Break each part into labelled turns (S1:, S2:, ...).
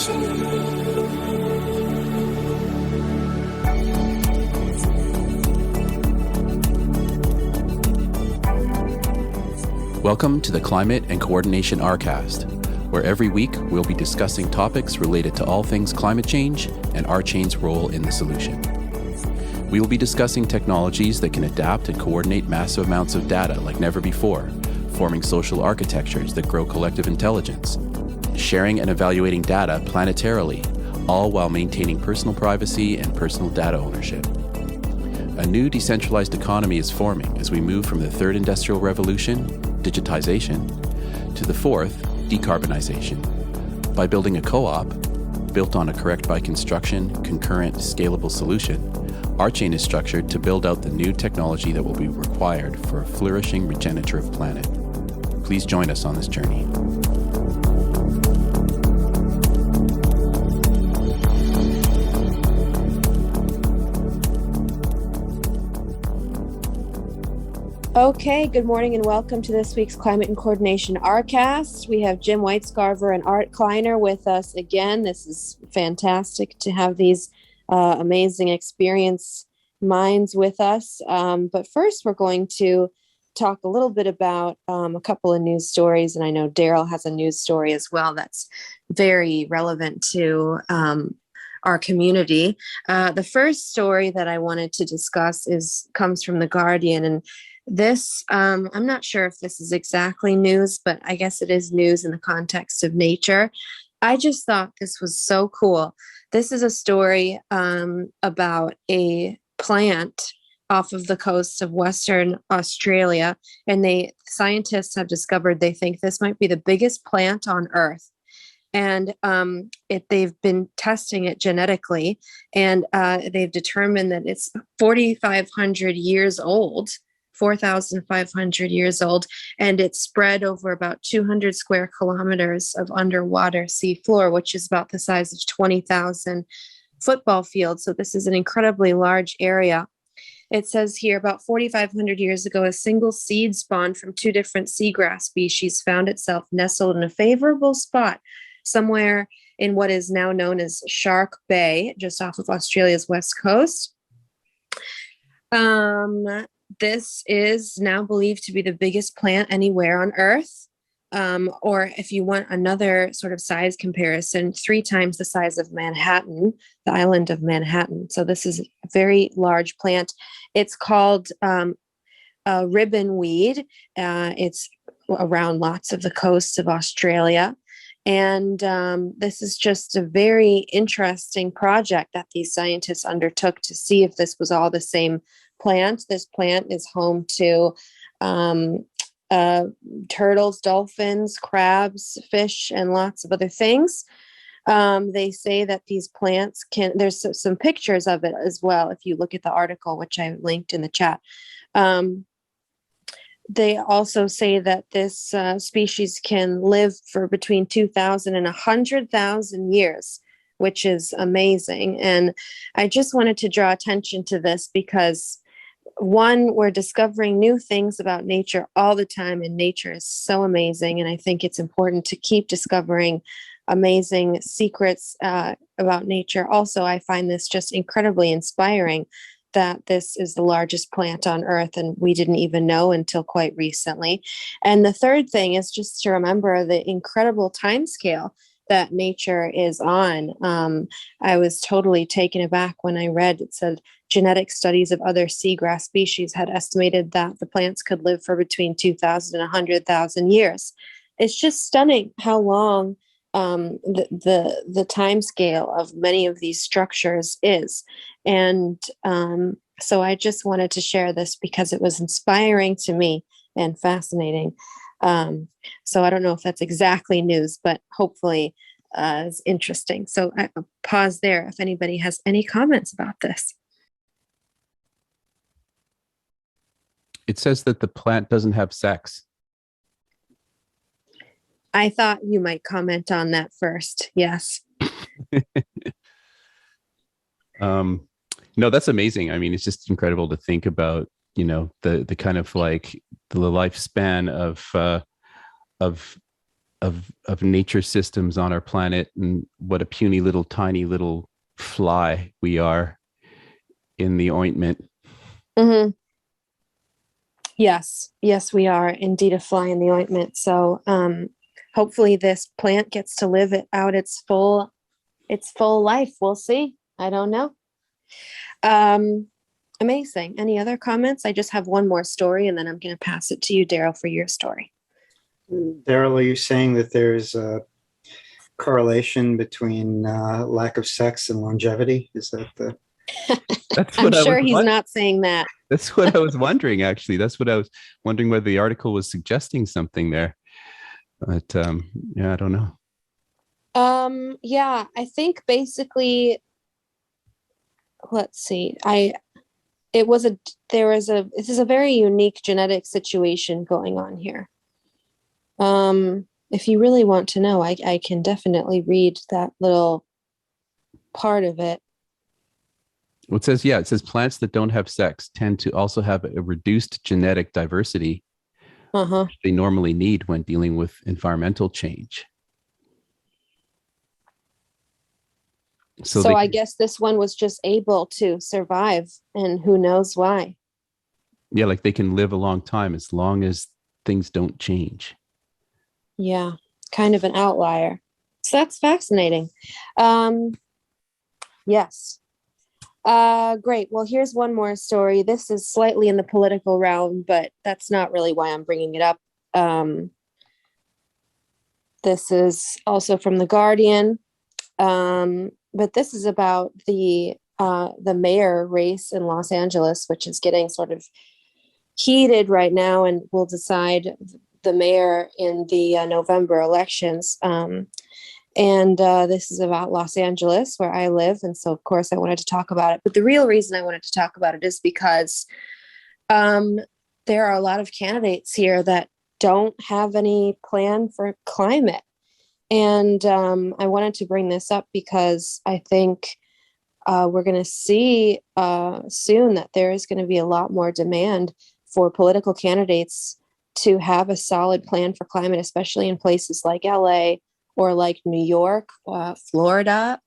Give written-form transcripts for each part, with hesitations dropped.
S1: Welcome to the Climate and Coordination RCAST, where every week we'll be discussing topics related to all things climate change and RChain's role in the solution. We will be discussing technologies that can adapt and coordinate massive amounts of data like never before, forming social architectures that grow collective intelligence, sharing and evaluating data planetarily, all while maintaining personal privacy and personal data ownership. A new decentralized economy is forming as we move from the third industrial revolution, digitization, to the fourth, decarbonization. By building a co-op, built on a correct by construction, concurrent, scalable solution, RChain is structured to build out the new technology that will be required for a flourishing regenerative planet. Please join us on this journey.
S2: Okay, good morning and welcome to this week's Climate and Coordination RCAST. We have Jim Whitescarver and Kleiner with us again. This is fantastic to have these amazing experience minds with us. But first, we're going to talk a little bit about a couple of news stories. And I know Darryl has a news story as well that's very relevant to our community. The first story that I wanted to discuss comes from The Guardian, and this, I'm not sure if this is exactly news, but I guess it is news in the context of nature. I just thought this was so cool. This is a story about a plant off of the coast of Western Australia, and scientists have discovered they think this might be the biggest plant on Earth. And they've been testing it genetically, and they've determined that it's 4,500 years old. 4,500 years old, and it's spread over about 200 square kilometers of underwater sea floor, which is about the size of 20,000 football fields. So this is an incredibly large area. It says here, about 4,500 years ago, a single seed spawned from two different seagrass species found itself nestled in a favorable spot somewhere in what is now known as Shark Bay, just off of Australia's west coast. This is now believed to be the biggest plant anywhere on Earth. Or if you want another sort of size comparison, 3 times the size of Manhattan, the island of Manhattan. So this is a very large plant. It's called a ribbon weed. It's around lots of the coasts of Australia. And this is just a very interesting project that these scientists undertook to see if this was all the same plant. This plant is home to turtles, dolphins, crabs, fish, and lots of other things. They say that these plants there's some pictures of it as well, if you look at the article, which I linked in the chat. They also say that this species can live for between 2,000 and 100,000 years, which is amazing. And I just wanted to draw attention to this because, one, we're discovering new things about nature all the time, and nature is so amazing. And I think it's important to keep discovering amazing secrets about nature. Also, I find this just incredibly inspiring that this is the largest plant on Earth, and we didn't even know until quite recently. And the third thing is just to remember the incredible timescale that nature is on. I was totally taken aback when I read it said genetic studies of other seagrass species had estimated that the plants could live for between 2,000 and 100,000 years. It's just stunning how long the time scale of many of these structures is. And so I just wanted to share this because it was inspiring to me and fascinating. So I don't know if that's exactly news, but hopefully it's interesting. So I'll pause there if anybody has any comments about this.
S1: It says that the plant doesn't have sex.
S2: I thought you might comment on that first. Yes.
S1: No, that's amazing. I mean, it's just incredible to think about, the kind of like the lifespan of of nature systems on our planet, and what a puny little tiny little fly we are in the ointment.
S2: Mm-hmm. Yes, we are indeed a fly in the ointment. So hopefully this plant gets to live it out its full life. We'll see. I don't know. Amazing. Any other comments? I just have one more story, and then I'm going to pass it to you, Darryl, for your story.
S3: Darryl, are you saying that there's a correlation between lack of sex and longevity? Is that the...
S1: That's what
S2: I'm sure he's not saying that.
S1: That's what I was wondering, actually. That's what I was wondering, whether the article was suggesting something there. But yeah, I don't know.
S2: Yeah, I think basically, let's see. This is a very unique genetic situation going on here. If you really want to know, I can definitely read that little part of it.
S1: Well, it says plants that don't have sex tend to also have a reduced genetic diversity which they normally need when dealing with environmental change. So
S2: I guess this one was just able to survive, and who knows why.
S1: Yeah, like they can live a long time as long as things don't change.
S2: Yeah, kind of an outlier. So that's fascinating. Yes. Great. Well, here's one more story. This is slightly in the political realm, but that's not really why I'm bringing it up. This is also from The Guardian. But this is about the mayor race in Los Angeles, which is getting sort of heated right now, and will decide the mayor in the November elections. And this is about Los Angeles, where I live. And so, of course, I wanted to talk about it. But the real reason I wanted to talk about it is because there are a lot of candidates here that don't have any plan for climate. And I wanted to bring this up because I think we're going to see soon that there is going to be a lot more demand for political candidates to have a solid plan for climate, especially in places like LA or like New York, Florida,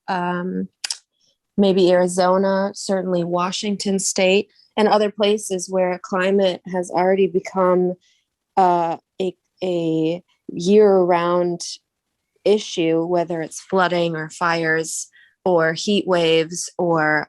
S2: maybe Arizona, certainly Washington State, and other places where climate has already become a year-round issue, whether it's flooding or fires or heat waves or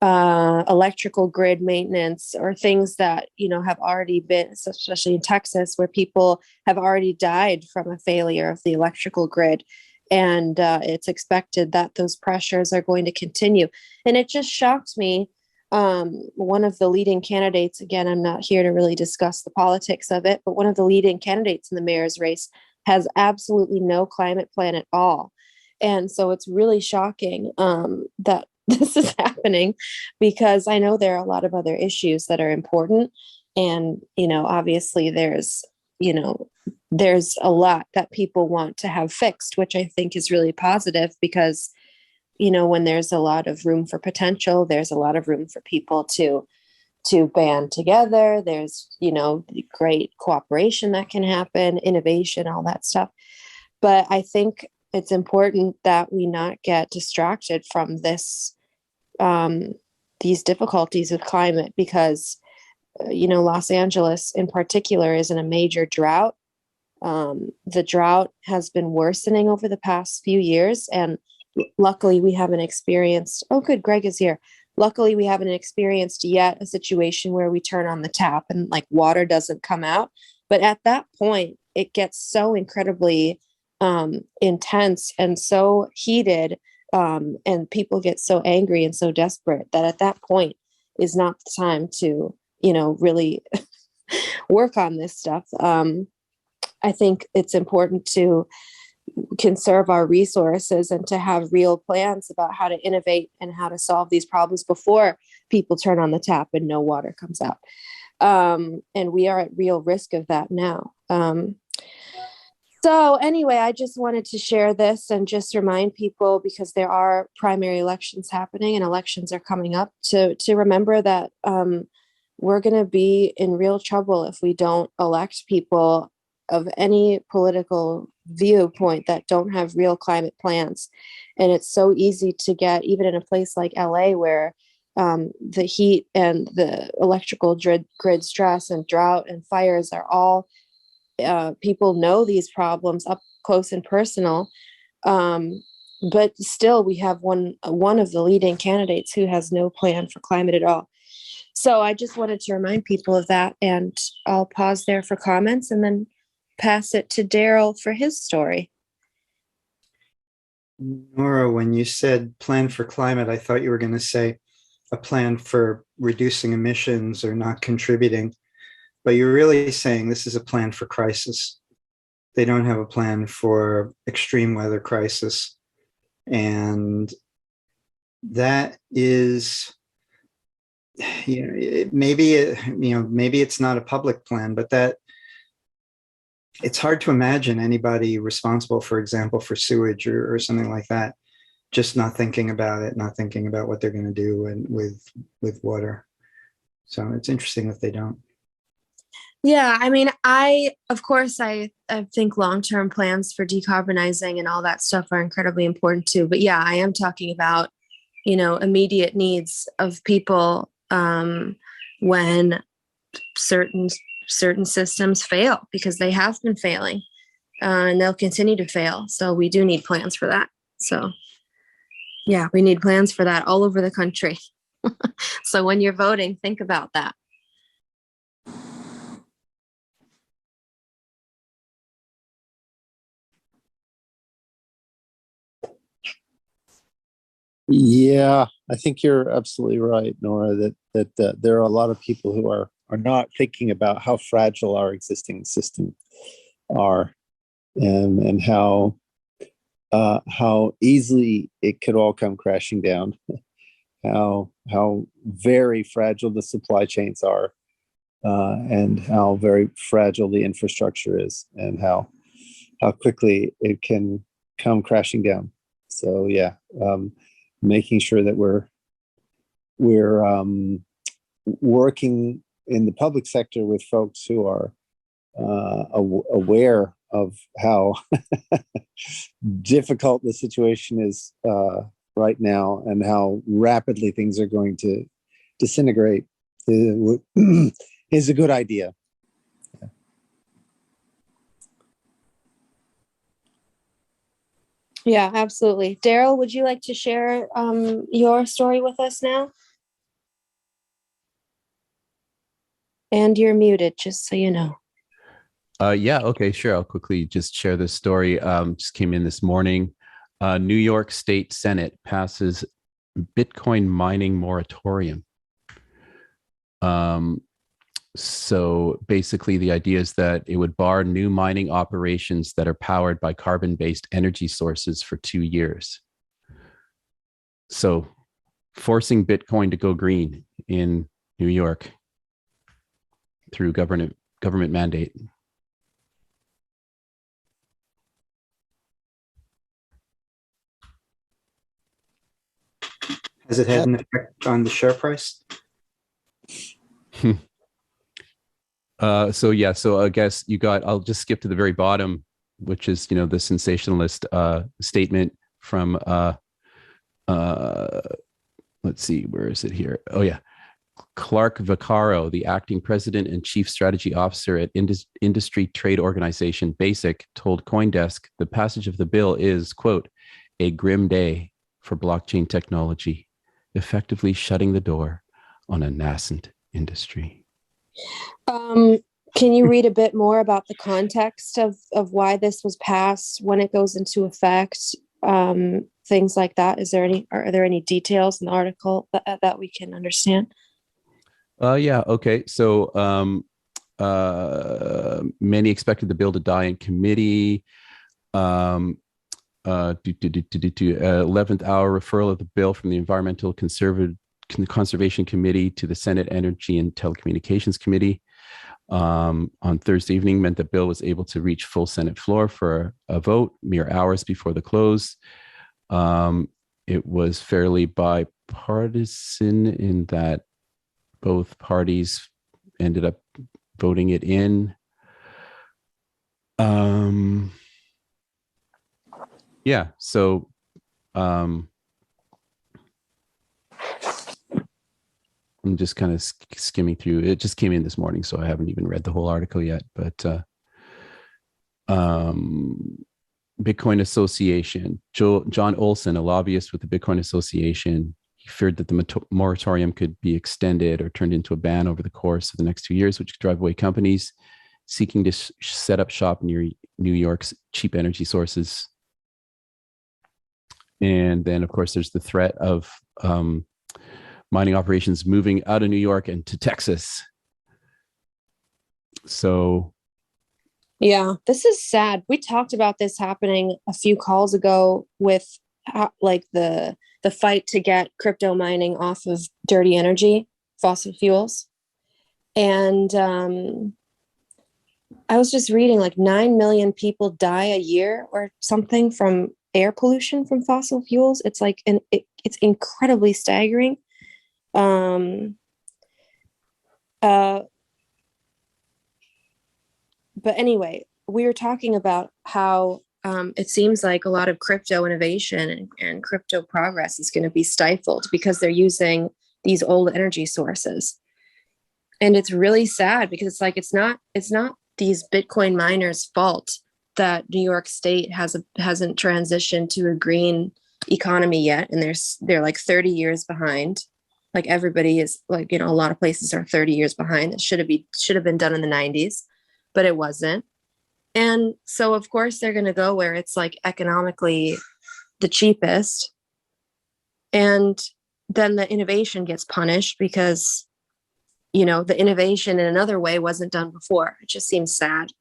S2: electrical grid maintenance, or things that, have already been, especially in Texas, where people have already died from a failure of the electrical grid. And it's expected that those pressures are going to continue. And it just shocked me. One of the leading candidates, again, I'm not here to really discuss the politics of it, but one of the leading candidates in the mayor's race has absolutely no climate plan at all. And so it's really shocking that this is happening, because I know there are a lot of other issues that are important. And, obviously there's a lot that people want to have fixed, which I think is really positive, because, when there's a lot of room for potential, there's a lot of room for people to band together. There's, great cooperation that can happen, innovation, all that stuff. But I think it's important that we not get distracted from these difficulties with climate, because, Los Angeles in particular is in a major drought. The drought has been worsening over the past few years, and luckily we haven't experienced, oh good, Greg is here. Luckily we haven't experienced yet a situation where we turn on the tap and like water doesn't come out. But at that point, it gets so incredibly intense and so heated, and people get so angry and so desperate, that at that point is not the time to, really work on this stuff. I think it's important to conserve our resources and to have real plans about how to innovate and how to solve these problems before people turn on the tap and no water comes out. And we are at real risk of that now. So anyway, I just wanted to share this and just remind people, because there are primary elections happening and elections are coming up, to remember that we're going to be in real trouble if we don't elect people of any political viewpoint that don't have real climate plans. And it's so easy to get, even in a place like LA, where the heat and the electrical grid stress and drought and fires are all, people know these problems up close and personal. But still, we have one of the leading candidates who has no plan for climate at all. So I just wanted to remind people of that, and I'll pause there for comments and then pass it to Darryl for his story.
S3: Nora, when you said plan for climate, I thought you were going to say a plan for reducing emissions or not contributing, but you're really saying this is a plan for crisis. They don't have a plan for extreme weather crisis. And that is, maybe it's not a public plan, but that it's hard to imagine anybody responsible, for example, for sewage or something like that, just not thinking about it, not thinking about what they're going to do with water. So it's interesting that they don't.
S2: Yeah, I mean, of course, I think long-term plans for decarbonizing and all that stuff are incredibly important too. But yeah, I am talking about, immediate needs of people when certain systems fail, because they have been failing and they'll continue to fail. So we do need plans for that. So yeah, we need plans for that all over the country. So when you're voting, think about that.
S4: Yeah, I think you're absolutely right, Nora, that there are a lot of people who are not thinking about how fragile our existing system are, and how easily it could all come crashing down, how very fragile the supply chains are, and how very fragile the infrastructure is, and how quickly it can come crashing down. So yeah, making sure that we're working in the public sector with folks who are aware of how difficult the situation is right now, and how rapidly things are going to disintegrate is a good idea.
S2: Yeah, absolutely. Darryl, would you like to share your story with us now? And you're muted, just so you know.
S1: Yeah, okay, sure. I'll quickly just share this story. Just came in this morning. New York State Senate passes Bitcoin mining moratorium. So basically the idea is that it would bar new mining operations that are powered by carbon-based energy sources for 2 years. So forcing Bitcoin to go green in New York through government mandate.
S3: Has it had an effect on the share price?
S1: So I guess I'll just skip to the very bottom, which is, the sensationalist statement from, let's see, where is it here? Oh yeah. Clark Vaccaro, the acting president and chief strategy officer at industry trade organization BASIC, told CoinDesk the passage of the bill is, quote, a grim day for blockchain technology, effectively shutting the door on a nascent industry.
S2: Can you read a bit more about the context of why this was passed, when it goes into effect, things like that? Are there any details in the article that we can understand?
S1: Yeah. Okay. So many expected the bill to die in committee. 11th hour referral of the bill from the Environmental Conservation Committee to the Senate Energy and Telecommunications Committee on Thursday evening meant the bill was able to reach full Senate floor for a vote mere hours before the close. It was fairly bipartisan in that both parties ended up voting it in. Yeah. So, I'm just kind of skimming through. It just came in this morning, so I haven't even read the whole article yet. But Bitcoin Association, John Olson, a lobbyist with the Bitcoin Association, he feared that the moratorium could be extended or turned into a ban over the course of the next 2 years, which could drive away companies seeking to set up shop near New York's cheap energy sources. And then, of course, there's the threat of mining operations moving out of New York and to Texas. So,
S2: yeah, this is sad. We talked about this happening a few calls ago with like the fight to get crypto mining off of dirty energy, fossil fuels. And I was just reading like 9 million people die a year or something from air pollution from fossil fuels. It's like, it's incredibly staggering. But anyway, we were talking about how it seems like a lot of crypto innovation and crypto progress is going to be stifled because they're using these old energy sources. And it's really sad because it's like, it's not these Bitcoin miners' fault that New York State hasn't transitioned to a green economy yet. And they're like 30 years behind. Like everybody is like, a lot of places are 30 years behind. It should have been done in the 90s, but it wasn't. And so of course they're going to go where it's like economically the cheapest. And then the innovation gets punished because, the innovation in another way wasn't done before. It just seems sad.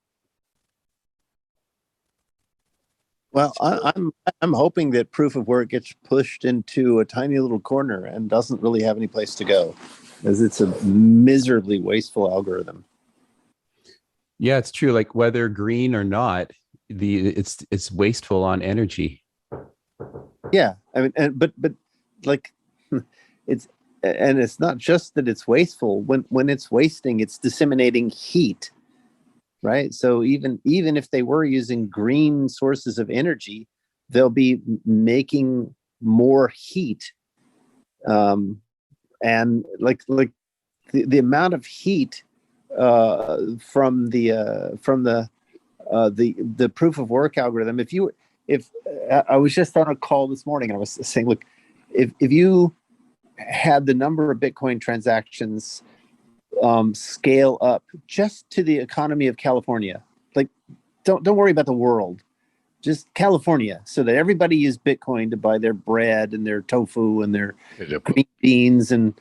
S4: Well, I'm hoping that proof of work gets pushed into a tiny little corner and doesn't really have any place to go, as it's a miserably wasteful algorithm.
S1: Yeah, it's true. Like whether green or not, it's wasteful on energy.
S4: Yeah, I mean, but like it's not just that it's wasteful. When it's wasting, it's disseminating heat, right? So even if they were using green sources of energy, they'll be making more heat, and like the amount of heat from the proof of work algorithm. If I was just on a call this morning and I was saying, look, if you had the number of Bitcoin transactions scale up just to the economy of California, like don't worry about the world, just California, so that everybody used Bitcoin to buy their bread and their tofu and their green beans and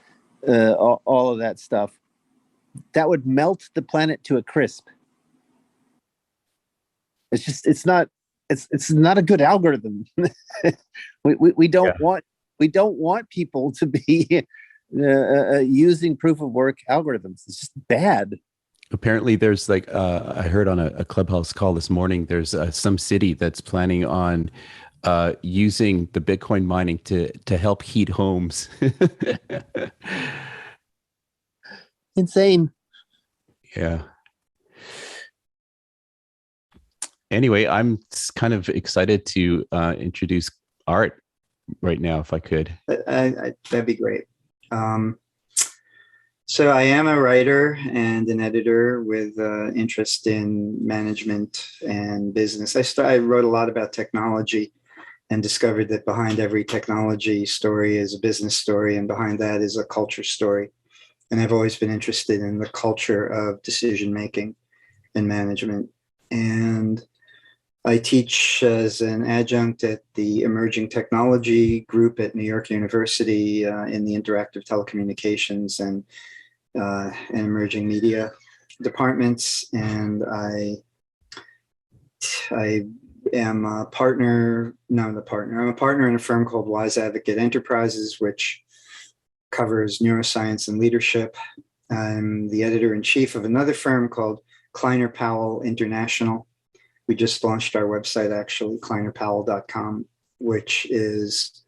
S4: all of that stuff, that would melt the planet to a crisp. It's not a good algorithm. we don't want people to be using proof of work algorithms. It's just bad.
S1: Apparently there's like I heard on a Clubhouse call this morning, there's some city that's planning on using the Bitcoin mining to help heat homes.
S4: Insane.
S1: Yeah. Anyway, I'm kind of excited to introduce Art right now, if I could.
S3: That'd be great. So I am a writer and an editor with interest in management and business. I wrote a lot about technology and discovered that behind every technology story is a business story, and behind that is a culture story. And I've always been interested in the culture of decision-making and management. And I teach as an adjunct at the Emerging Technology Group at New York University in the Interactive Telecommunications and Emerging Media departments. And I am a partner, I'm a partner in a firm called Wise Advocate Enterprises, which covers neuroscience and leadership. I'm the editor-in-chief of another firm called Kleiner Powell International. We just launched our website, actually, kleinerpowell.com, which is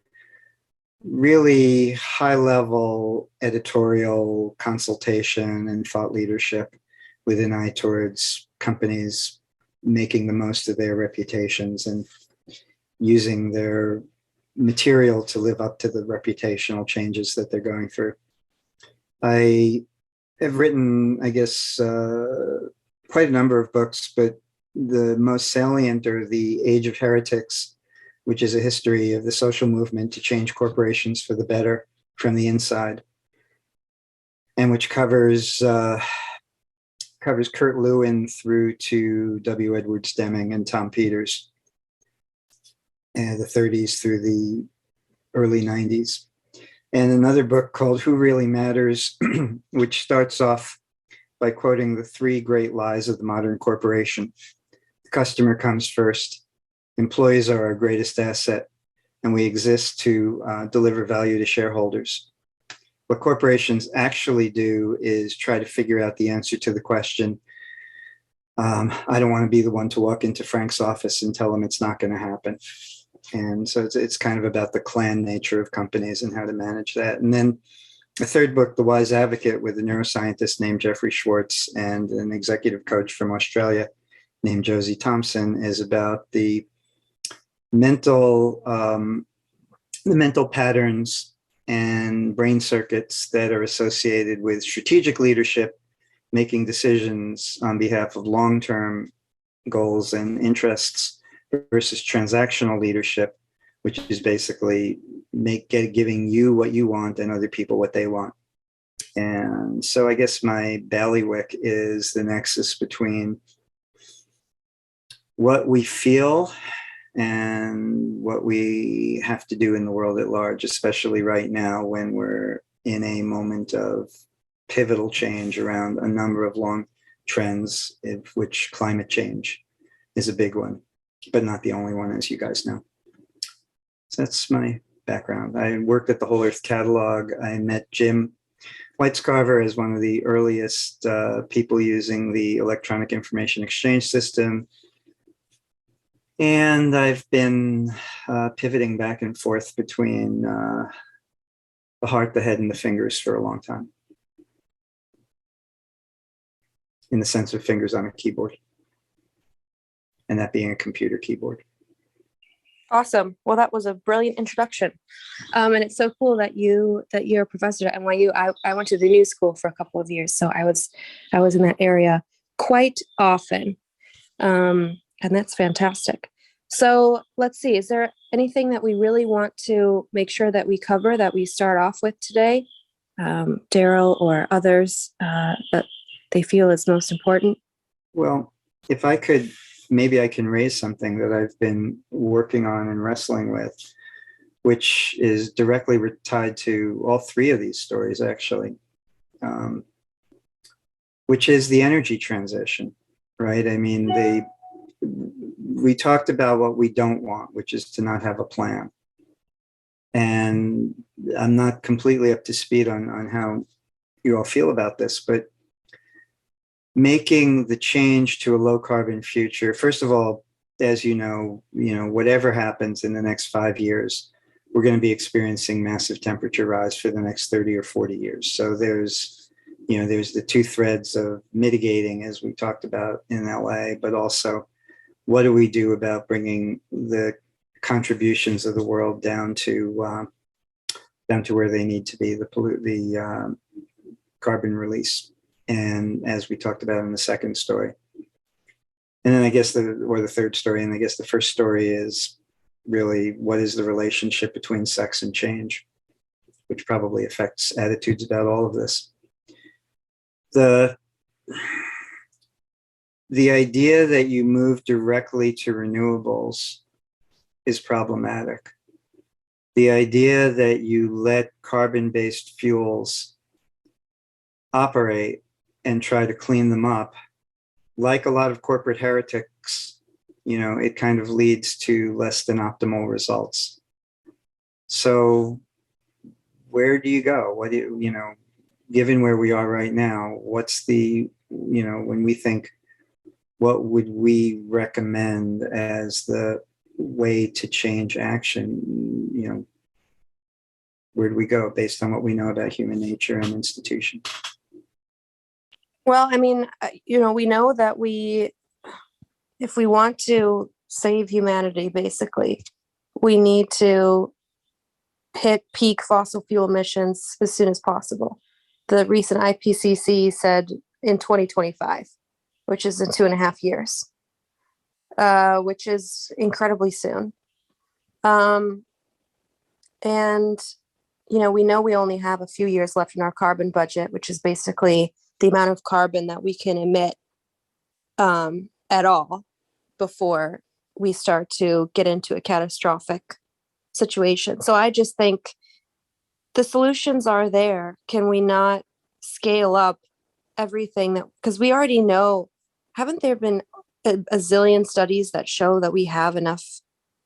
S3: really high-level editorial consultation and thought leadership with an eye towards companies making the most of their reputations and using their material to live up to the reputational changes that they're going through. I have written, I guess, quite a number of books, but the most salient are The Age of Heretics, which is a history of the social movement to change corporations for the better from the inside, and which covers Kurt Lewin through to W. Edwards Deming and Tom Peters, and the 30s through the early 90s. And another book called Who Really Matters, which starts off by quoting the three great lies of the modern corporation. The customer comes first, employees are our greatest asset, and we exist to deliver value to shareholders. What corporations actually do is try to figure out the answer to the question, I don't want to be the one to walk into Frank's office and tell him it's not going to happen. And so it's kind of about the clan nature of companies and how to manage that. And then the third book, The Wise Advocate, with a neuroscientist named Jeffrey Schwartz and an executive coach from Australia named Josie Thompson, is about the mental patterns and brain circuits that are associated with strategic leadership, making decisions on behalf of long-term goals and interests, versus transactional leadership, which is basically giving you what you want and other people what they want. And so I guess my bailiwick is the nexus between what we feel and what we have to do in the world at large, especially right now when we're in a moment of pivotal change around a number of long trends, of which climate change is a big one, but not the only one, as you guys know. So that's my background. I worked at the Whole Earth Catalog. I met Jim Whitescarver as one of the earliest people using the electronic information exchange system. And I've been pivoting back and forth between the heart, the head, and the fingers for a long time, in the sense of fingers on a keyboard, and that being a computer keyboard.
S2: Awesome. Well, that was a brilliant introduction. And it's so cool that you're a professor at NYU. I went to the New School for a couple of years, so I was in that area quite often. And that's fantastic. So let's see, is there anything that we really want to make sure that we cover, that we start off with today? Darryl or others that they feel is most important?
S3: Well, if I could, maybe I can raise something that I've been working on and wrestling with, which is directly tied to all three of these stories, actually, which is the energy transition, right? I mean, we talked about what we don't want, which is to not have a plan. And I'm not completely up to speed on how you all feel about this, but making the change to a low carbon future, first of all, as you know, whatever happens in the next 5 years, we're going to be experiencing massive temperature rise for the next 30 or 40 years. So there's the two threads of mitigating, as we talked about in LA, but also what do we do about bringing the contributions of the world down to where they need to be, the carbon release. And as we talked about in the second story. And then I guess the third story, and I guess the first story is really what is the relationship between sex and change, which probably affects attitudes about all of this. The idea that you move directly to renewables is problematic. The idea that you let carbon-based fuels operate and try to clean them up, like a lot of corporate heretics, it kind of leads to less than optimal results. So where do you go? What do you, given where we are right now, what's when we think, what would we recommend as the way to change action? Where do we go based on what we know about human nature and institution?
S2: Well, I mean, we know that if we want to save humanity, basically, we need to hit peak fossil fuel emissions as soon as possible. The recent IPCC said in 2025, which is in 2.5 years, which is incredibly soon. And, we know we only have a few years left in our carbon budget, which is basically the amount of carbon that we can emit at all before we start to get into a catastrophic situation. So I just think the solutions are there. Can we not scale up everything that, because we already know, haven't there been a zillion studies that show that we have enough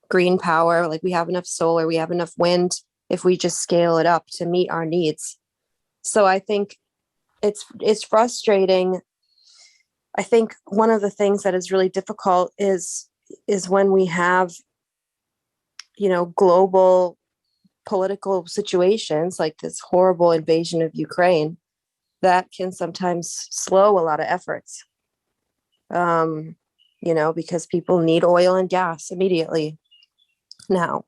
S2: green power, like we have enough solar, we have enough wind, if we just scale it up to meet our needs. So I think it's frustrating. I think one of the things that is really difficult is when we have, global political situations like this horrible invasion of Ukraine, that can sometimes slow a lot of efforts. Because people need oil and gas immediately now.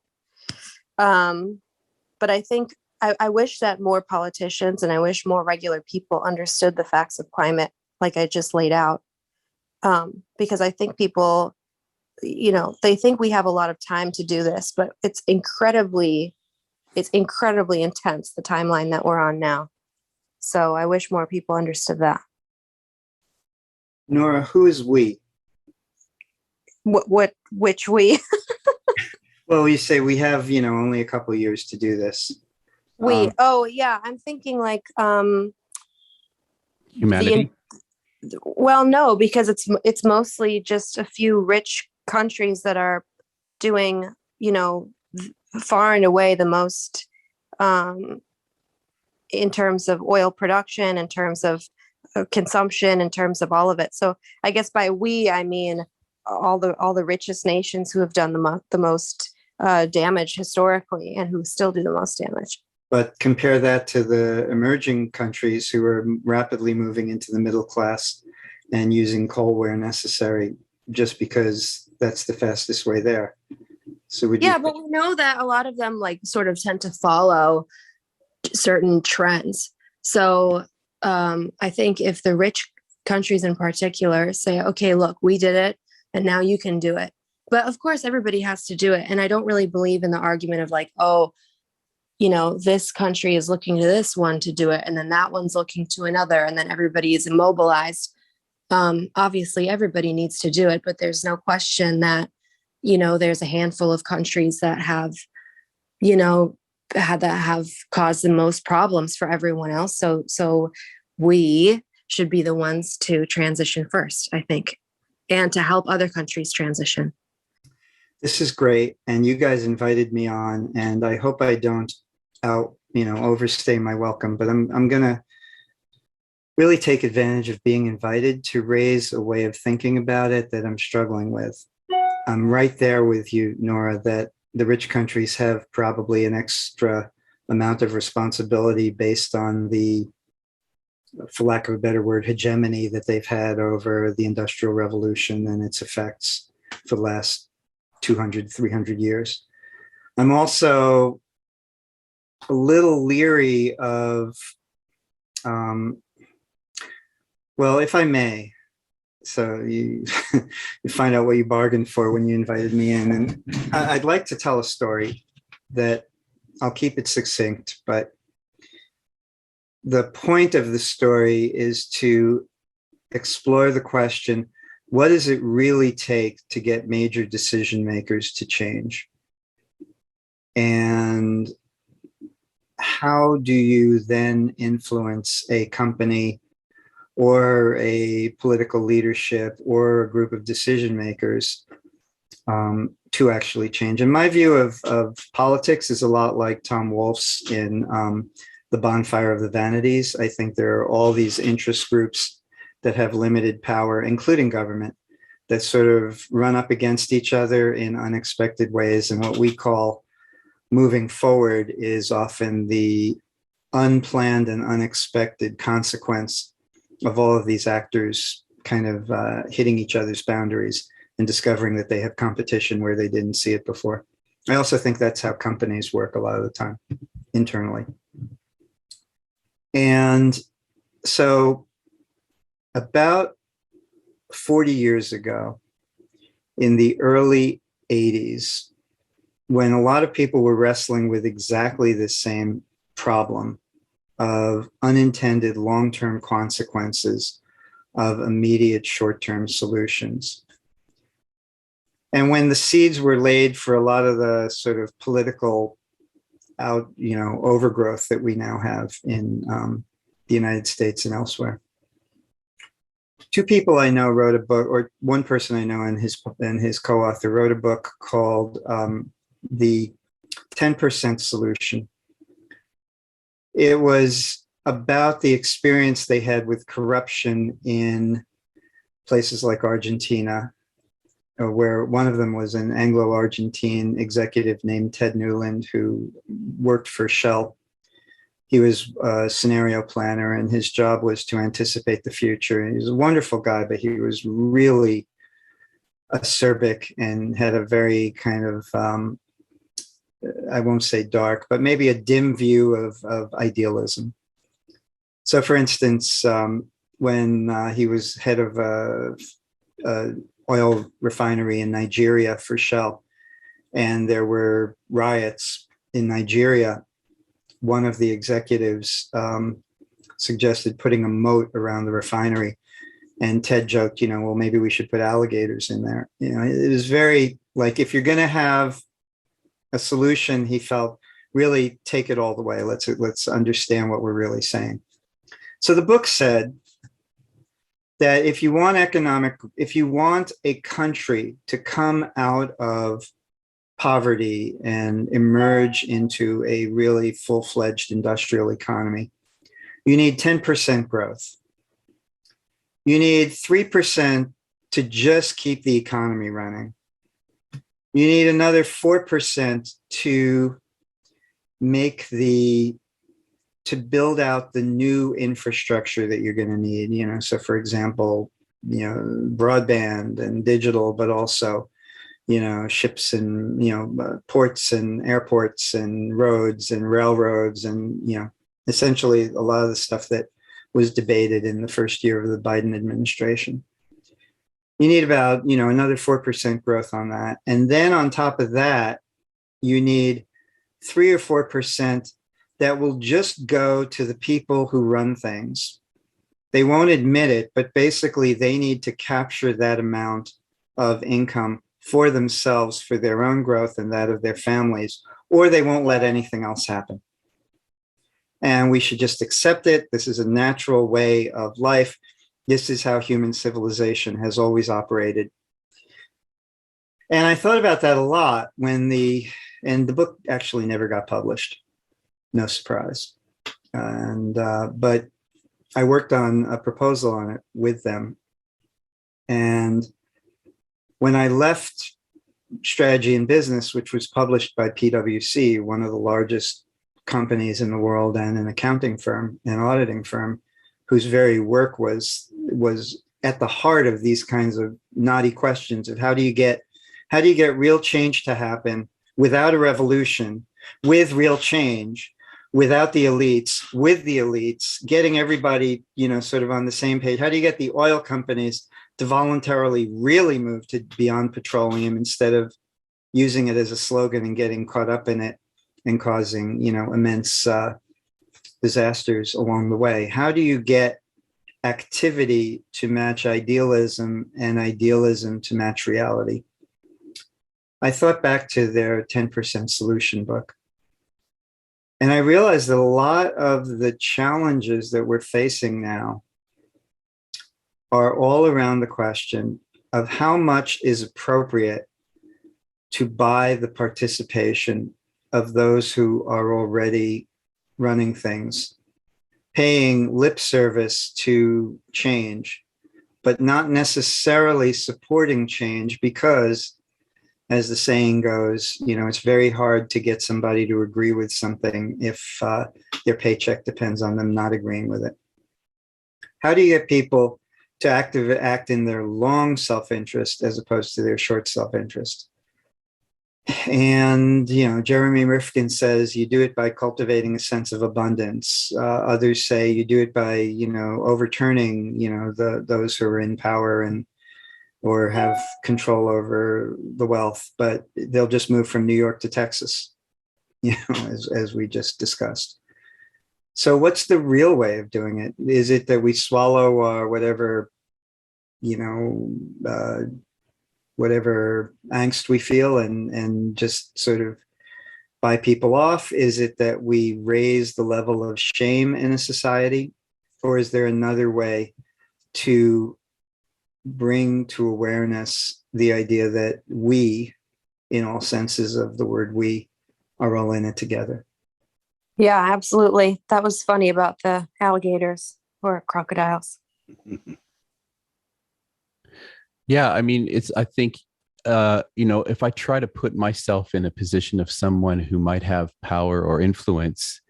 S2: But I think I wish that more politicians and I wish more regular people understood the facts of climate, like I just laid out. Because I think people, they think we have a lot of time to do this, but it's incredibly intense, the timeline that we're on now. So I wish more people understood that.
S3: Nora, who is we?
S2: Which we?
S3: Well, you say we have, only a couple of years to do this.
S2: I'm thinking like
S1: Humanity.
S2: Well, no, because it's mostly just a few rich countries that are doing, far and away the most in terms of oil production, in terms of consumption, in terms of all of it. So I guess by we, I mean all the richest nations who have done the most damage historically and who still do the most damage.
S3: But compare that to the emerging countries who are rapidly moving into the middle class and using coal where necessary, just because that's the fastest way there. So but we know that a lot of them sort of tend to follow certain trends. So I think if the rich countries in particular say, okay, look, we did it and now you can do it. But of course, everybody has to do it. And I don't really believe in the argument of this country is looking to this one to do it, and then that one's looking to another, and then everybody is immobilized. Obviously, everybody needs to do it, but there's no question that, there's a handful of countries that have, have caused the most problems for everyone else. So we should be the ones to transition first, I think, and to help other countries transition. This is great. And you guys invited me on, and I hope I don't overstay my welcome, but I'm going to really take advantage of being invited to raise a way of thinking about it that I'm struggling with. I'm right there with you, Nora, that the rich countries have probably an extra amount of responsibility based on the, for lack of a better word, hegemony that they've had over the Industrial Revolution and its effects for the last 200, 300 years. I'm also a little leery of, if I may, so you find out what you bargained for when you invited me in. And I'd like to tell a story that I'll keep it succinct, but the point of the story is to explore the question, what does it really take to get major decision makers to change? And how do you then influence a company or a political leadership or a group of decision makers to actually change? And my view of politics is a lot like Tom Wolfe's in The Bonfire of the Vanities. I think there are all these interest groups that have limited power, including government, that sort of run up against each other in unexpected ways. And what we call moving forward is often the unplanned and unexpected consequence of all of these actors kind of hitting each other's boundaries. and discovering that they have competition where they didn't see it before. I also think that's how companies work a lot of the time, internally. And so about 40 years ago, in the early 80s, when a lot of people were wrestling with exactly the same problem of unintended long-term consequences of immediate short-term solutions. And when the seeds were laid for a lot of the sort of political overgrowth that we now have in the United States and elsewhere. Two people I know wrote a book, or one person I know and his co-author wrote a book called The 10% Solution. It was about the experience they had with corruption in places like Argentina, where one of them was an Anglo-Argentine executive named Ted Newland, who worked for Shell. He was a scenario planner, and his job was to anticipate the future. And he was a wonderful guy, but he was really acerbic and had a very kind of, I won't say dark, but maybe a dim view of idealism. So for instance, when he was head of a oil refinery in Nigeria for Shell, and there were riots in Nigeria, one of the executives suggested putting a moat around the refinery. And Ted joked, well, maybe we should put alligators in there. It was very like, if you're going to have a solution, he felt, really take it all the way. Let's understand what we're really saying. So the book said that if you want a country to come out of poverty and emerge into a really full-fledged industrial economy, you need 10% growth. You need 3% to just keep the economy running. You need another 4% to build out the new infrastructure that you're going to need. So for example, broadband and digital, but also, ships and, ports and airports and roads and railroads and, essentially a lot of the stuff that was debated in the first year of the Biden administration. You need about, another 4% growth on that. And then on top of that, you need 3 or 4% that will just go to the people who run things. They won't admit it, but basically they need to capture that amount of income for themselves, for their own growth and that of their families, or they won't let anything else happen. And we should just accept it. This is a natural way of life. This is how human civilization has always operated. And I thought about that a lot and the book actually never got published. No surprise. But I worked on a proposal on it with them. And when I left Strategy and Business, which was published by PwC, one of the largest companies in the world and an accounting firm, an auditing firm, whose very work was at the heart of these kinds of knotty questions of how do you get real change to happen without a revolution, with real change, without the elites, with the elites, getting everybody, sort of on the same page. How do you get the oil companies to voluntarily really move to beyond petroleum instead of using it as a slogan and getting caught up in it and causing, immense disasters along the way? How do you get activity to match idealism and idealism to match reality? I thought back to their 10% Solution book. And I realized that a lot of the challenges that we're facing now are all around the question of how much is appropriate to buy the participation of those who are already running things, paying lip service to change, but not necessarily supporting change because, as the saying goes, it's very hard to get somebody to agree with something if their paycheck depends on them not agreeing with it. How do you get people to act in their long self-interest as opposed to their short self-interest. And, Jeremy Rifkin says you do it by cultivating a sense of abundance. Others say you do it by, overturning, those who are in power or have control over the wealth, but they'll just move from New York to Texas, as we just discussed. So what's the real way of doing it? Is it that we swallow whatever angst we feel and just sort of buy people off? Is it that we raise the level of shame in a society? Or is there another way to bring to awareness the idea that we, in all senses of the word we, are all in it together?
S2: Yeah, absolutely. That was funny about the alligators or crocodiles.
S1: Yeah, I mean, I think, if I try to put myself in a position of someone who might have power or influence,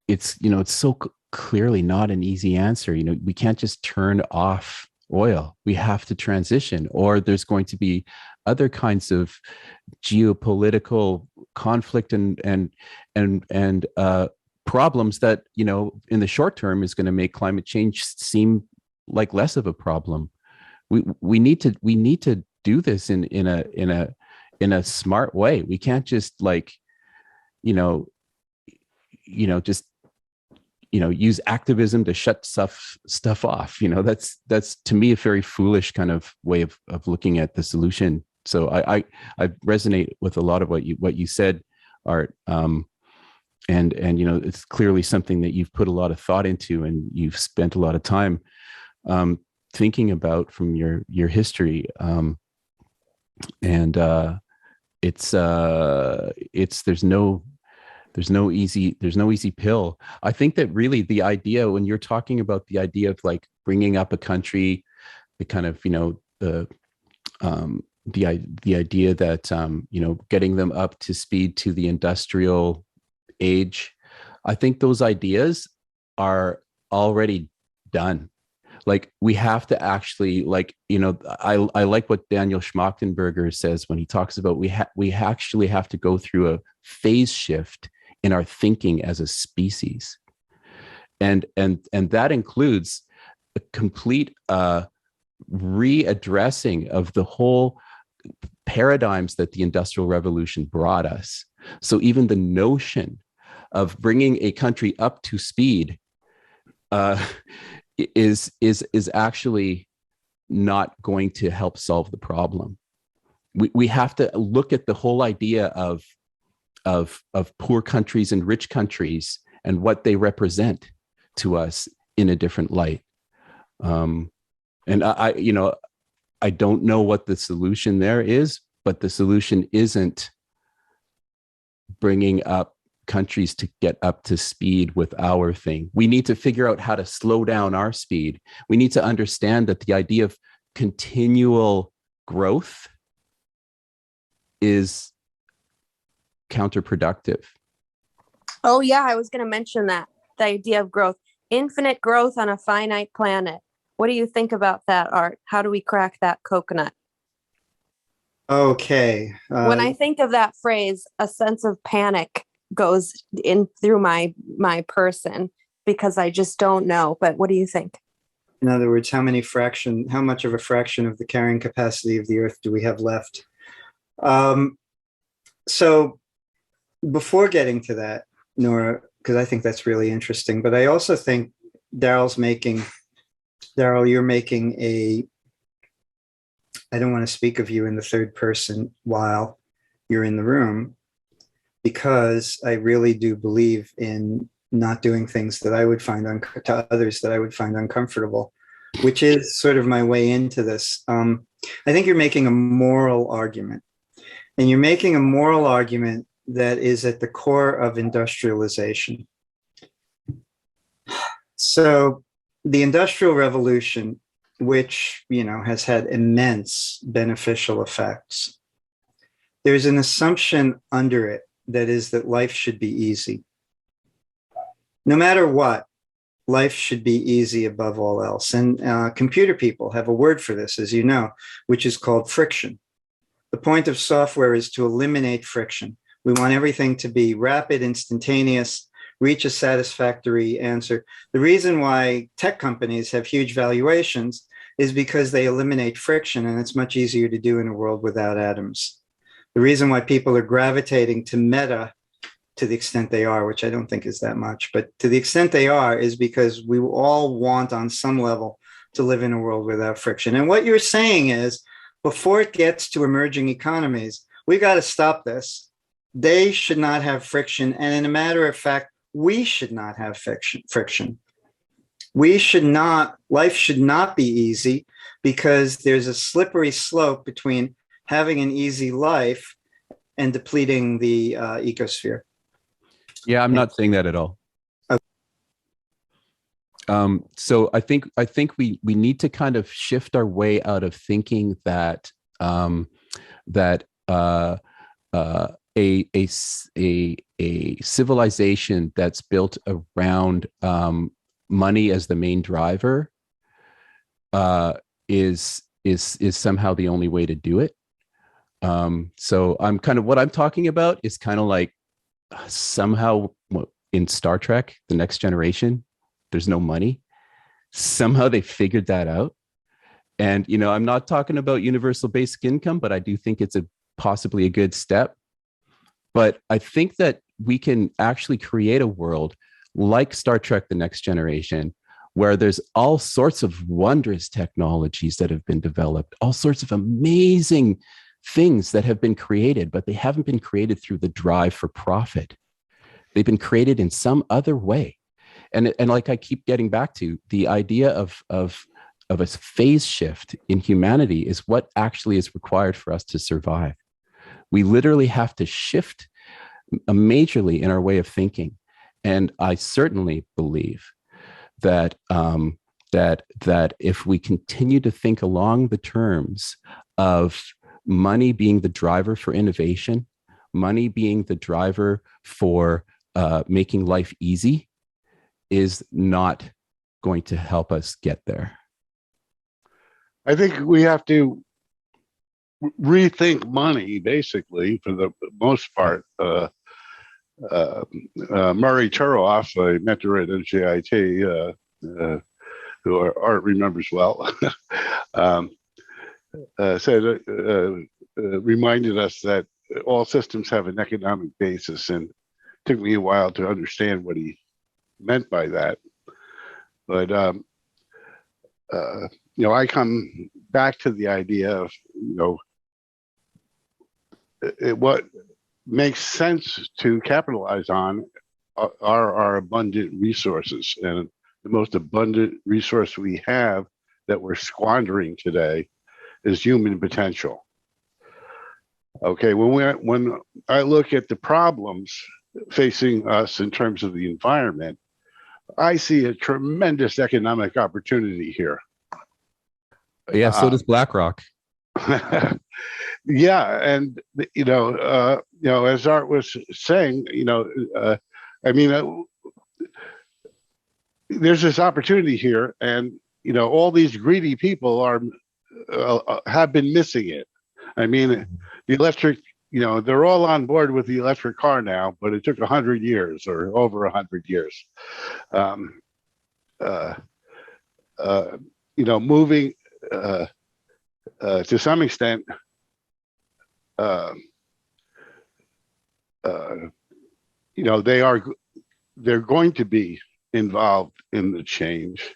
S1: it's so clearly not an easy answer. We can't just turn off oil. We have to transition, or there's going to be other kinds of geopolitical conflict and problems that, in the short term is going to make climate change seem like less of a problem. We need to do this in a smart way. We can't just use activism to shut stuff off. That's to me a very foolish kind of way of looking at the solution. So I resonate with a lot of what you said, Art. And it's clearly something that you've put a lot of thought into, and you've spent a lot of time thinking about from your history. It's there's no easy pill. I think that really the idea, when you're talking about the idea of like bringing up a country, the kind of, the idea that, getting them up to speed to the industrial age, I think those ideas are already done. Like, we have to actually, I like what Daniel Schmachtenberger says when he talks about we actually have to go through a phase shift in our thinking as a species, and that includes a complete readdressing of the whole paradigms that the Industrial Revolution brought us. So even the notion of bringing a country up to speed is actually not going to help solve the problem. We have to look at the whole idea of poor countries and rich countries and what they represent to us in a different light. And I don't know what the solution there is, but the solution isn't bringing up countries to get up to speed with our thing. We need to figure out how to slow down our speed. We need to understand that the idea of continual growth is counterproductive.
S2: Oh yeah, I was going to mention that, the idea of growth, infinite growth on a finite planet. What do you think about that, Art? How do we crack that coconut?
S3: Okay.
S2: When I think of that phrase, a sense of panic goes in through my person, because I just don't know. But what do you think?
S3: In other words, how much of a fraction of the carrying capacity of the Earth do we have left? So before getting to that, Nora, because I think that's really interesting, but I also think Darryl, you're making I don't want to speak of you in the third person while you're in the room, because I really do believe in not doing things that I would find to others that I would find uncomfortable, which is sort of my way into this. I think you're making a moral argument, and you're making a moral argument that is at the core of industrialization. So the Industrial Revolution, which, has had immense beneficial effects, there's an assumption under it that is that life should be easy. No matter what, life should be easy above all else. And computer people have a word for this, as you know, which is called friction. The point of software is to eliminate friction. We want everything to be rapid, instantaneous, reach a satisfactory answer. The reason why tech companies have huge valuations is because they eliminate friction, and it's much easier to do in a world without atoms. The reason why people are gravitating to Meta to the extent they are, which I don't think is that much, but to the extent they are, is because we all want on some level to live in a world without friction. And what you're saying is, before it gets to emerging economies, we got to stop this. They should not have friction. And in a matter of fact, we should not have friction. We should not, life should not be easy, because there's a slippery slope between having an easy life and depleting the ecosphere.
S1: Yeah, I'm not saying that at all. So I think we need to kind of shift our way out of thinking that a civilization that's built around money as the main driver is somehow the only way to do it. So I'm kind of, what I'm talking about is kind of like, somehow in Star Trek, The Next Generation, there's no money. Somehow they figured that out. And, you know, I'm not talking about universal basic income, but I do think it's possibly a good step. But I think that we can actually create a world like Star Trek, The Next Generation, where there's all sorts of wondrous technologies that have been developed, all sorts of amazing things that have been created, but they haven't been created through the drive for profit. They've been created in some other way. And like I keep getting back to, the idea of a phase shift in humanity is what actually is required for us to survive. We literally have to shift majorly in our way of thinking. And I certainly believe that that if we continue to think along the terms of money being the driver for innovation, money being the driver for making life easy, is not going to help us get there.
S5: I think we have to rethink money, basically, for the most part. Murray Turoff, a mentor at NJIT, who Art remembers well, reminded us that all systems have an economic basis, and it took me a while to understand what he meant by that. But I come back to the idea of what makes sense to capitalize on are our abundant resources, and the most abundant resource we have that we're squandering today is human potential. Okay, when I look at the problems facing us in terms of the environment, I see a tremendous economic opportunity here.
S1: Yeah, so does BlackRock.
S5: Yeah, and as Art was saying, there's this opportunity here, and all these greedy people have been missing it. I mean, the electric, they're all on board with the electric car now, but it took 100 years or over 100 years. Moving to some extent, they're going to be involved in the change,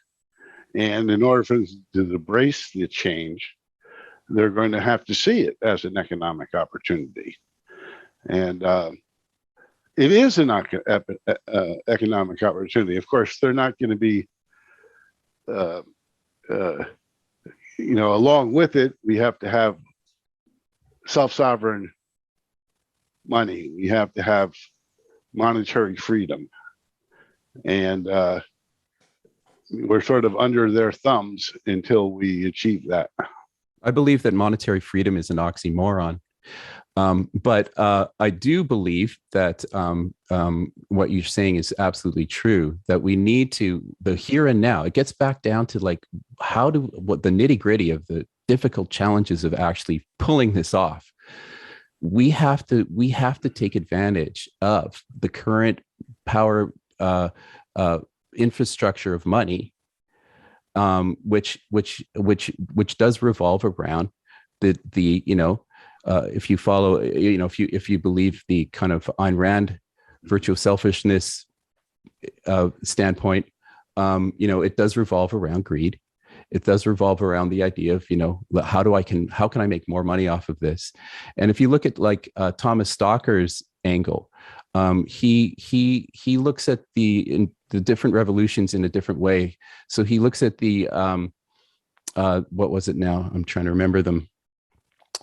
S5: and in order for them to embrace the change, they're going to have to see it as an economic opportunity. And it is an economic opportunity. Of course, they're not going to be, along with it, we have to have self-sovereign money. We have to have monetary freedom. And we're sort of under their thumbs until we achieve that.
S1: I believe that monetary freedom is an oxymoron. But I do believe that what you're saying is absolutely true, that we need to, the here and now, it gets back down to like, what the nitty gritty of the difficult challenges of actually pulling this off. We have to take advantage of the current power infrastructure of money, which does revolve around the if you follow, if you believe the kind of Ayn Rand virtue of selfishness standpoint, it does revolve around greed. It does revolve around the idea of, how can I make more money off of this? And if you look at like Thomas Stalker's angle, he looks at the different revolutions in a different way. So he looks at the what was it now? I'm trying to remember them.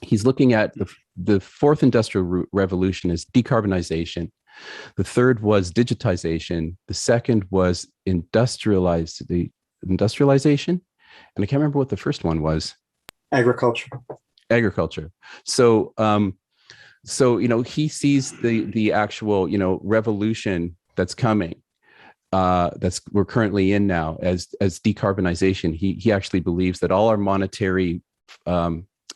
S1: He's looking at the fourth industrial revolution as decarbonization. The third was digitization. The second was industrialization. And I can't remember what the first one was. Agriculture. So, he sees the actual, revolution that's coming, we're currently in now as decarbonization. He actually believes that all our monetary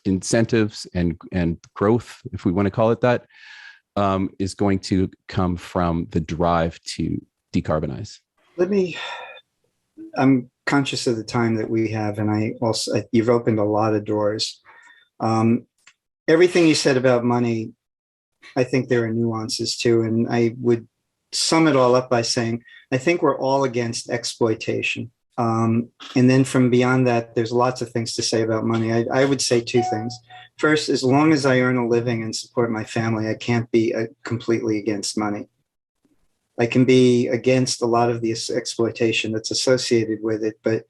S1: incentives and growth, if we want to call it that, is going to come from the drive to decarbonize.
S3: I'm conscious of the time that we have, and you've opened a lot of doors. Everything you said about money, I think there are nuances too, and I would sum it all up by saying, I think we're all against exploitation. And then from beyond that, there's lots of things to say about money. I would say two things. First, as long as I earn a living and support my family, I can't be completely against money. I can be against a lot of the exploitation that's associated with it, but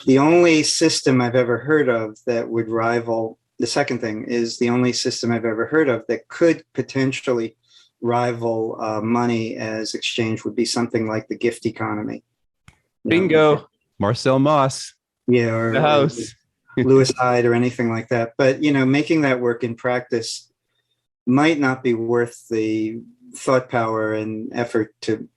S3: the only system I've ever heard of that would rival, the second thing is the only system I've ever heard of that could potentially rival money as exchange would be something like the gift economy.
S1: Bingo. Marcel Mauss.
S3: Yeah, or
S1: the house.
S3: Lewis Hyde or anything like that. But, making that work in practice might not be worth the thought power and effort to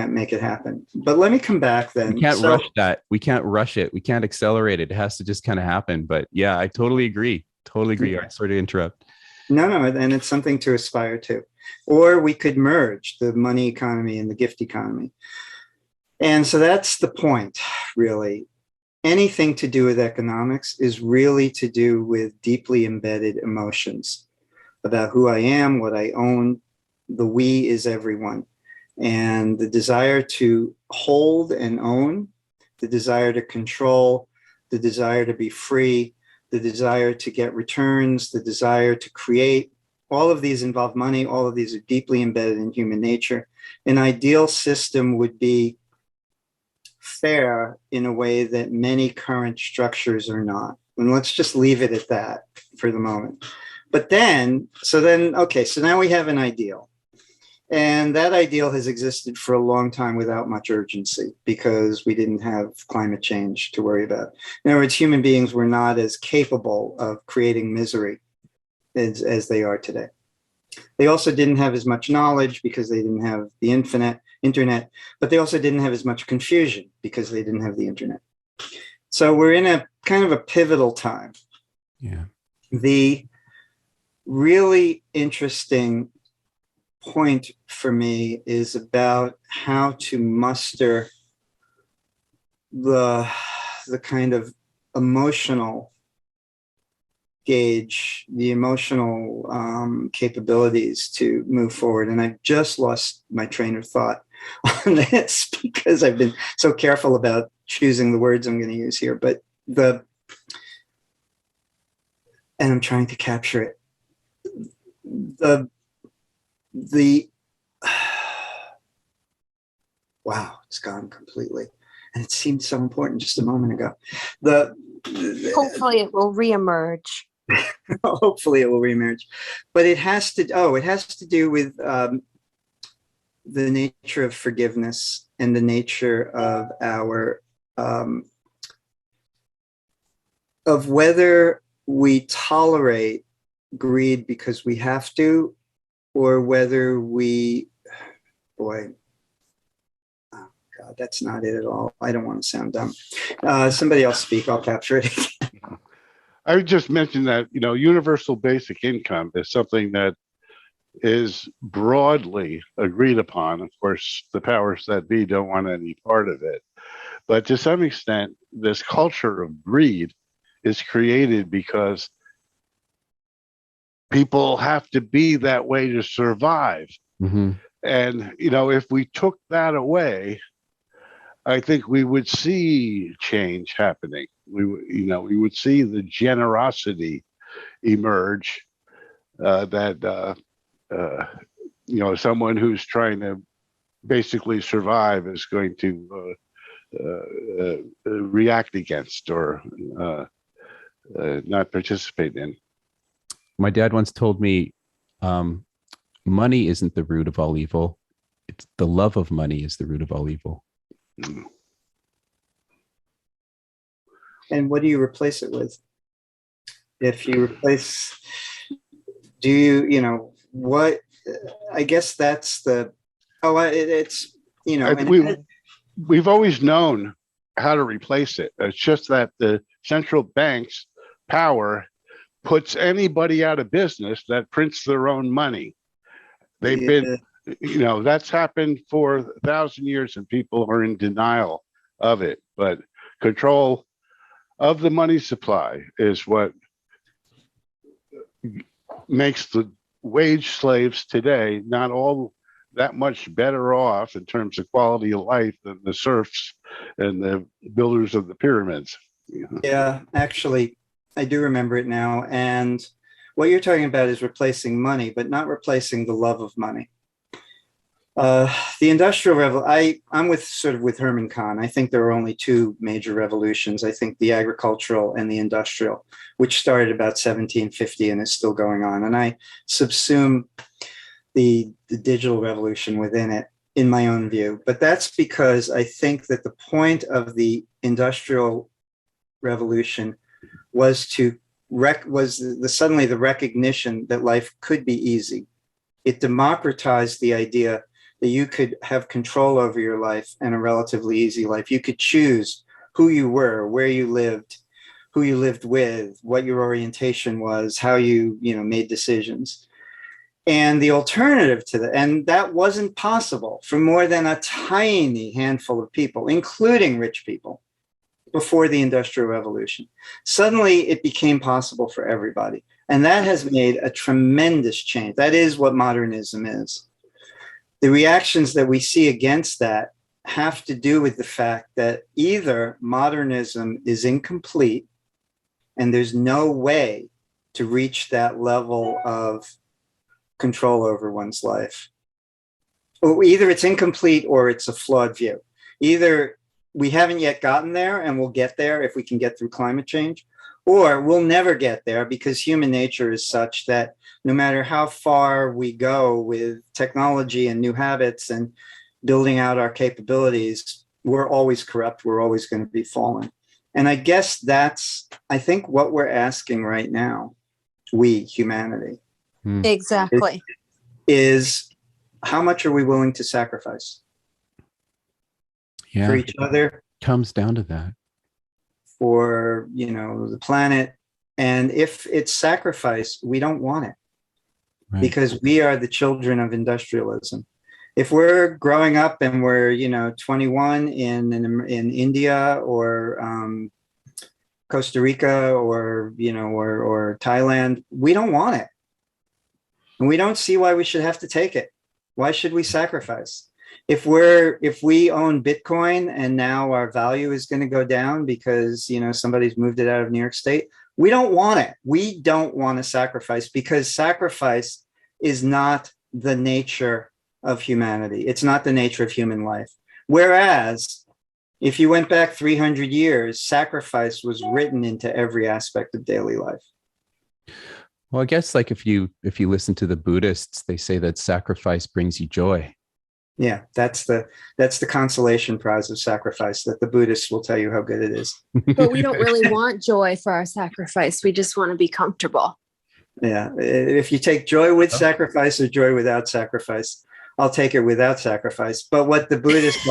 S3: make it happen. But let me come back then.
S1: We can't rush that. We can't rush it. We can't accelerate it. It has to just kind of happen. But yeah, I totally agree. Yeah. I sort of interrupt.
S3: No, and it's something to aspire to. Or we could merge the money economy and the gift economy. And so that's the point, really. Anything to do with economics is really to do with deeply embedded emotions about who I am, what I own. The we is everyone. And the desire to hold and own, the desire to control, the desire to be free, the desire to get returns, the desire to create, all of these involve money. All of these are deeply embedded in human nature. An ideal system would be fair in a way that many current structures are not. And let's just leave it at that for the moment. But so now we have an ideal. And that ideal has existed for a long time without much urgency because we didn't have climate change to worry about. In other words, human beings were not as capable of creating misery as they are today. They also didn't have as much knowledge because they didn't have the internet, but they also didn't have as much confusion because they didn't have the internet. So we're in a kind of a pivotal time.
S1: Yeah.
S3: The really interesting point for me is about how to muster the kind of emotional gauge, the emotional capabilities to move forward. And I've just lost my train of thought on this because I've been so careful about choosing the words I'm going to use here. But and I'm trying to capture it. Wow, it's gone completely. And it seemed so important just a moment ago.
S2: Hopefully it will reemerge.
S3: Hopefully it will reemerge. But it has to do with the nature of forgiveness and the nature of our of whether we tolerate greed because we have to, or whether we, boy, oh God, that's not it at all. I don't want to sound dumb. Somebody else speak, I'll capture it.
S5: I would just mention that, universal basic income is something that is broadly agreed upon. Of course, the powers that be don't want any part of it. But to some extent, this culture of greed is created because people have to be that way to survive.
S1: Mm-hmm.
S5: And, if we took that away, I think we would see change happening. We would see the generosity emerge that someone who's trying to basically survive is going to react against or not participate in.
S1: My dad once told me, money isn't the root of all evil. It's the love of money is the root of all evil.
S3: And what do you replace it with? If you replace, what, I guess that's
S5: we've always known how to replace it. It's just that the central bank's power puts anybody out of business that prints their own money. They've been, that's happened for 1,000 years and people are in denial of it. But control of the money supply is what makes the wage slaves today not all that much better off in terms of quality of life than the serfs and the builders of the pyramids.
S3: Yeah, actually, I do remember it now. And what you're talking about is replacing money, but not replacing the love of money. The Industrial Revolution, I'm with Herman Kahn. I think there are only two major revolutions. I think the agricultural and the industrial, which started about 1750 and is still going on. And I subsume the digital revolution within it, in my own view. But that's because I think that the point of the Industrial Revolution was suddenly the recognition that life could be easy. It democratized the idea that you could have control over your life and a relatively easy life. You could choose who you were, where you lived, who you lived with, what your orientation was, how you, made decisions. And the alternative to that, and that wasn't possible for more than a tiny handful of people, including rich people, before the Industrial Revolution. Suddenly it became possible for everybody. And that has made a tremendous change. That is what modernism is. The reactions that we see against that have to do with the fact that either modernism is incomplete and there's no way to reach that level of control over one's life. Or either it's incomplete or it's a flawed view. Either we haven't yet gotten there and we'll get there if we can get through climate change, or we'll never get there because human nature is such that no matter how far we go with technology and new habits and building out our capabilities, we're always corrupt. We're always going to be fallen. And I guess that's, I think, what we're asking right now, we, humanity.
S2: Exactly.
S3: Is how much are we willing to sacrifice?
S1: Yeah,
S3: for each other?
S1: Comes down to that.
S3: For, the planet. And if it's sacrifice, we don't want it. Right. Because we are the children of industrialism. If we're growing up and we're, 21 in India or Costa Rica or, or Thailand, we don't want it. And we don't see why we should have to take it. Why should we sacrifice? If we own Bitcoin and now our value is going to go down because, somebody's moved it out of New York State, we don't want it. We don't want to sacrifice because sacrifice is not the nature of humanity. It's not the nature of human life. Whereas if you went back 300 years, sacrifice was written into every aspect of daily life.
S1: Well, I guess if you listen to the Buddhists, they say that sacrifice brings you joy.
S3: Yeah, that's the consolation prize of sacrifice, that the Buddhists will tell you how good it is.
S2: But we don't really want joy for our sacrifice. We just want to be comfortable.
S3: Yeah. If you take joy with sacrifice or joy without sacrifice, I'll take it without sacrifice. But what the Buddhists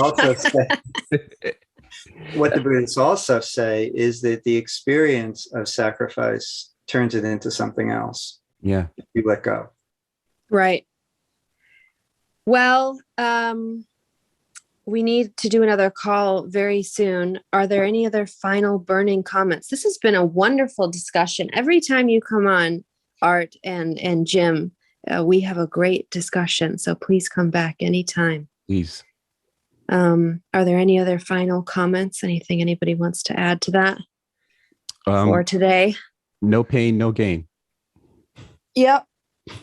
S3: also say, is that the experience of sacrifice turns it into something else.
S1: Yeah.
S3: If you let go.
S2: Right. Well, we need to do another call very soon. Are there any other final burning comments? This has been a wonderful discussion. Every time you come on, Art and Jim, we have a great discussion. So please come back anytime.
S1: Please.
S2: Are there any other final comments? Anything anybody wants to add to that for today?
S1: No pain, no gain.
S2: Yep,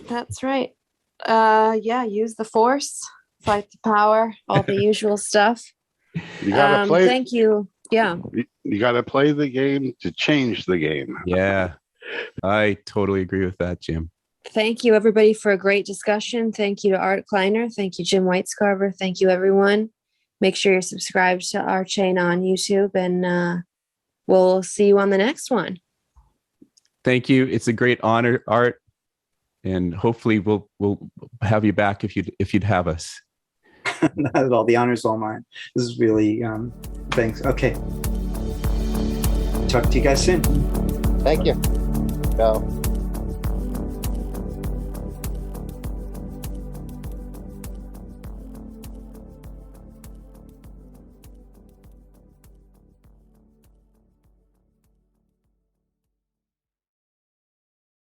S2: that's right. Yeah, use the force, fight the power, all the usual stuff.
S5: You gotta play.
S2: Thank you. Yeah.
S5: You gotta play the game to change the game.
S1: Yeah, I totally agree with that, Jim.
S2: Thank you, everybody, for a great discussion. Thank you to Art Kleiner. Thank you, Jim Whitescarver. Thank you, everyone. Make sure you're subscribed to RChain on YouTube, and we'll see you on the next one.
S1: Thank you. It's a great honor, Art, and hopefully we'll have you back if you'd have us.
S3: Not at all. The honor's all mine. This is really thanks. Okay. Talk to you guys soon.
S4: Thank you. Ciao.